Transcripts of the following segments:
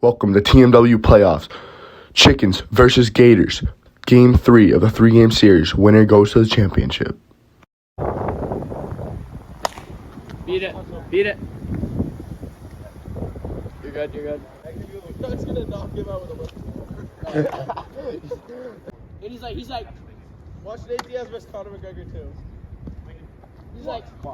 Welcome to TMW Playoffs. Chickens versus Gators. Game 3 of the 3-game series. Winner goes to the championship. Beat it. Beat it. You're good. You're good. That's gonna knock him out with a whip. And he's like, Watch Nate Diaz versus Conor McGregor too. he's like, the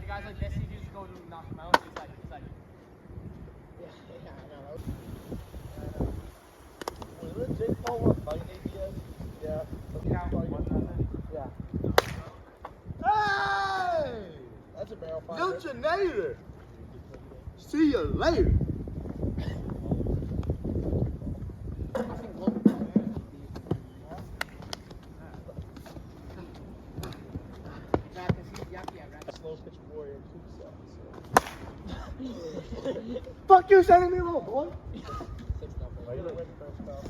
guys like this, he just go to knock him out. He's like, Was it Jake Paul want to fight Nate Diaz? Yeah. yeah. Hey! That's a barrel fire. Luchinator! See you later! Slow pitch warrior Fuck you, sending me alone, boy. 6-0. You're gonna win first spell.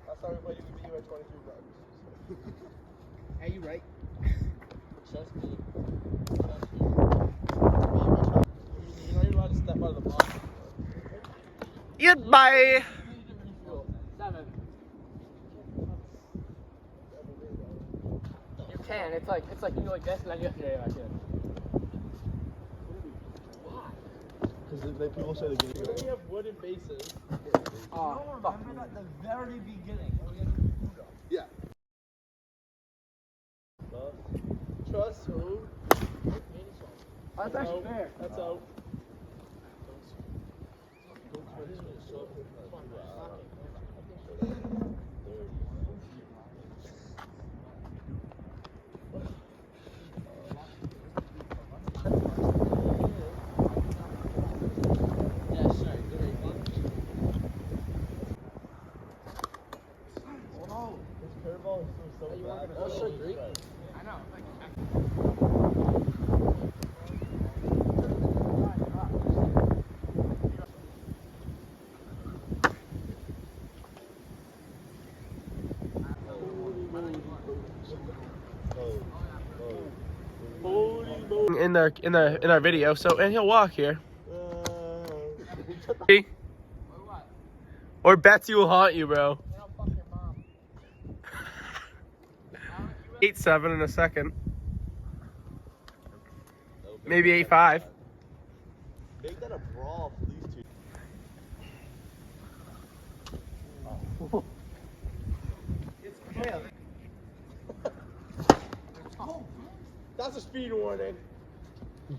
Last time we played, you beat you at 23 runs. Hey, you right? Trust me. You're not even allowed to step out of the box. Goodbye. 7. You can. It's like you go like this, and then you have to do it like this. Because people say the game. We have wooden bases. Oh, fuck. Remember at the very beginning. Yeah. Trust who? That's actually fair. That's out. That's so great. I know. In our video, and he'll walk here. Or Betsy will haunt you, bro. 8-7 in a second. Maybe 8-5. Make that a brawl for these two. It's chaos. That's a speed warning.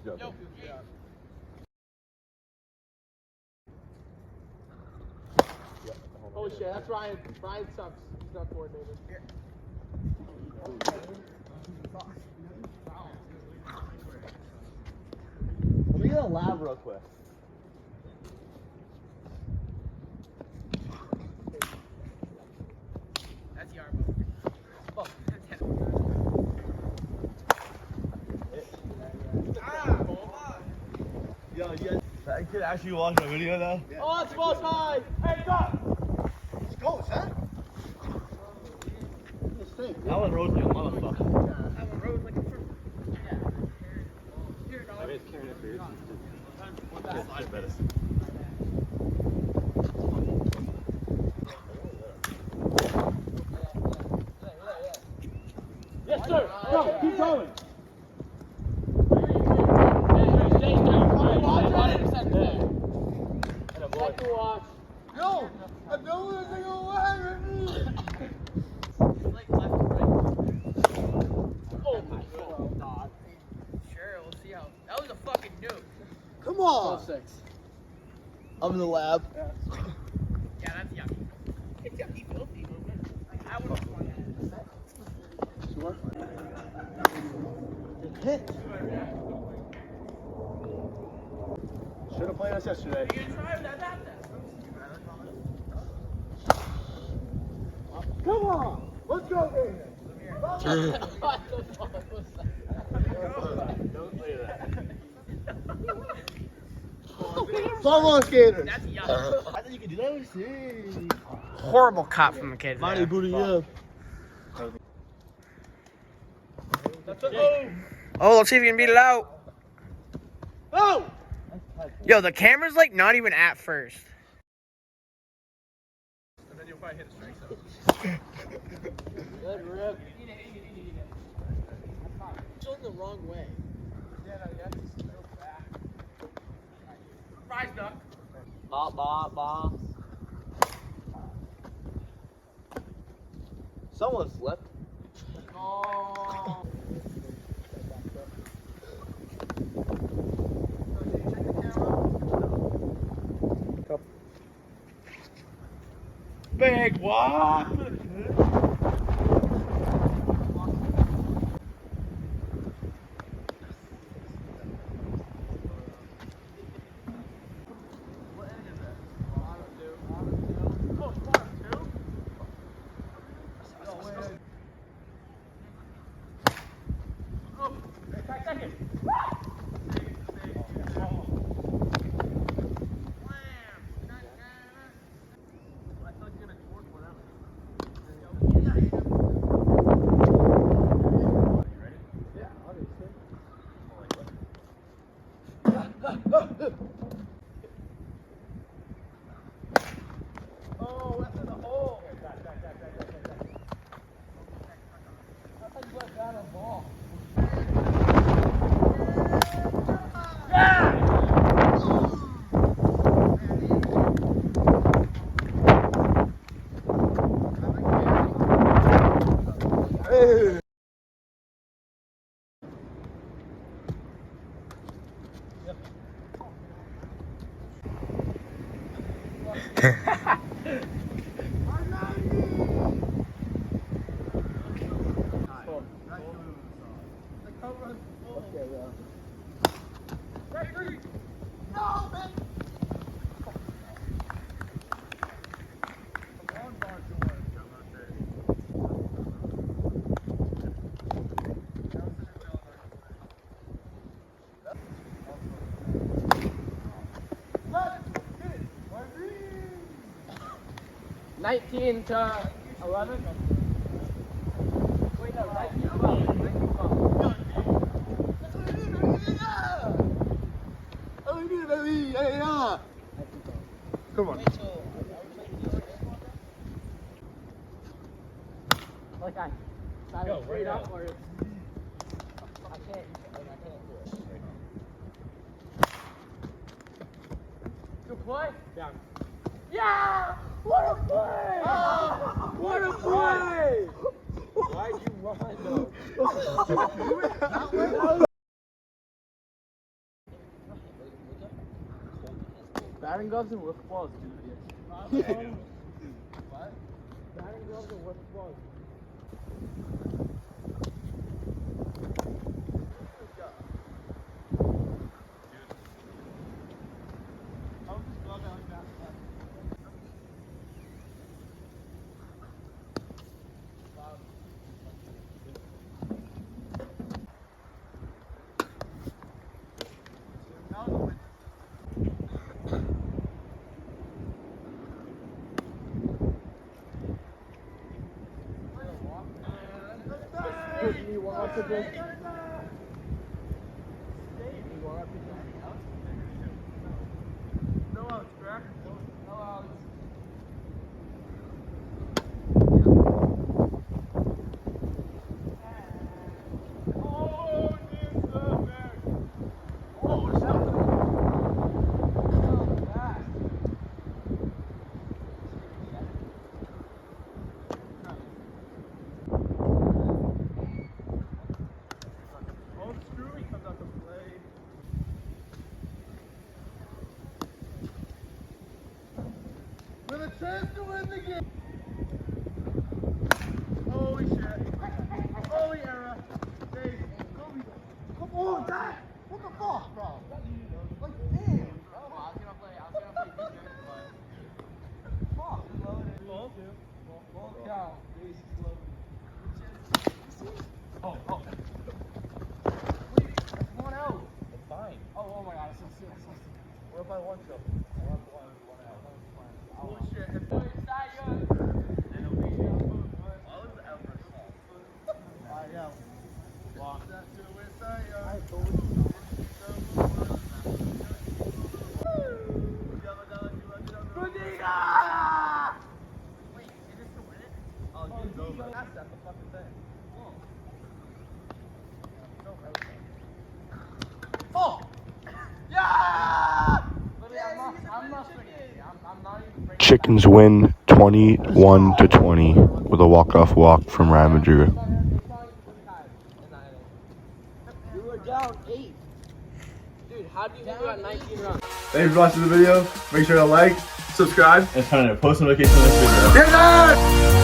Yo. Yeah. Oh shit, that's Ryan. Ryan sucks. He's not coordinated. Let me get a lab real quick. That's the arm. Fuck. Yo, that kid actually watched my video though? Yeah. Oh, it's most high! Hey, stop! Let's go, son! Alan Rose like a motherfucker. Alan Rose like a friend. Yeah. I mean, it's carrying it for you. That's better. Yes, sir! Go! Keep going! Yo! I know what's going on with me! Like left and right. Oh my god. Sure, we'll see how. That was a fucking nuke. Come on! 12-6. I'm in the lab. Yeah, that's yucky. It's yucky, filthy. I would have won that. Sure. Hit. Should have played us yesterday. You gonna try that after? Come on! Let's go, Gators! What the fuck was that? Don't say that. Come on, Gators! That's yucky. I thought you could do that. Let me see. Horrible cop from the kid. Money booty up. Oh, let's see if you can beat it out. Oh! Yo, the camera's like not even at first. And then you'll probably hit a strike zone. Good rip. It's going the wrong way. Yeah, no, you have to go back. Prize duck. Ball. Someone slipped. Oh. Big walk. Oh, that's in the hole. That's how you let down a ball. $19 to $11. Wait, no, 19 to 12. 19 to 12. Come on. Like I Go, straight right up out. or I can't do it. Good play? Down. Yeah! What a play! Oh, what a play! Why'd you run though? Batting gloves and work balls, dude. What? Batting gloves and work balls. You want us to just... No outs, correct? No outs. Oh, it's the back. Oh, it's out. Oh, Screwy comes out to play. With a chance to win the game. Holy shit. Holy error. Dave, come on, Dad. What the fuck, bro? Like, damn. I was gonna play defense, but... Fuck. Ball. Ball cow. Oh, oh. That's one out. It's fine. Oh my god, it's so serious. What if I want to? I want one out. Holy shit. If Wait, it's not good. I was out for a small. Yeah. Lock that to it. Oh! Yeah! I'm not swinging. I'm not even Chickens win 21-20 with a walk-off walk from Ryan Madriga. We were down 8. Dude, how do you think we got 19 runs? Thanks for watching the video. Make sure to like, subscribe. And turn on your post notifications on this video. Get it!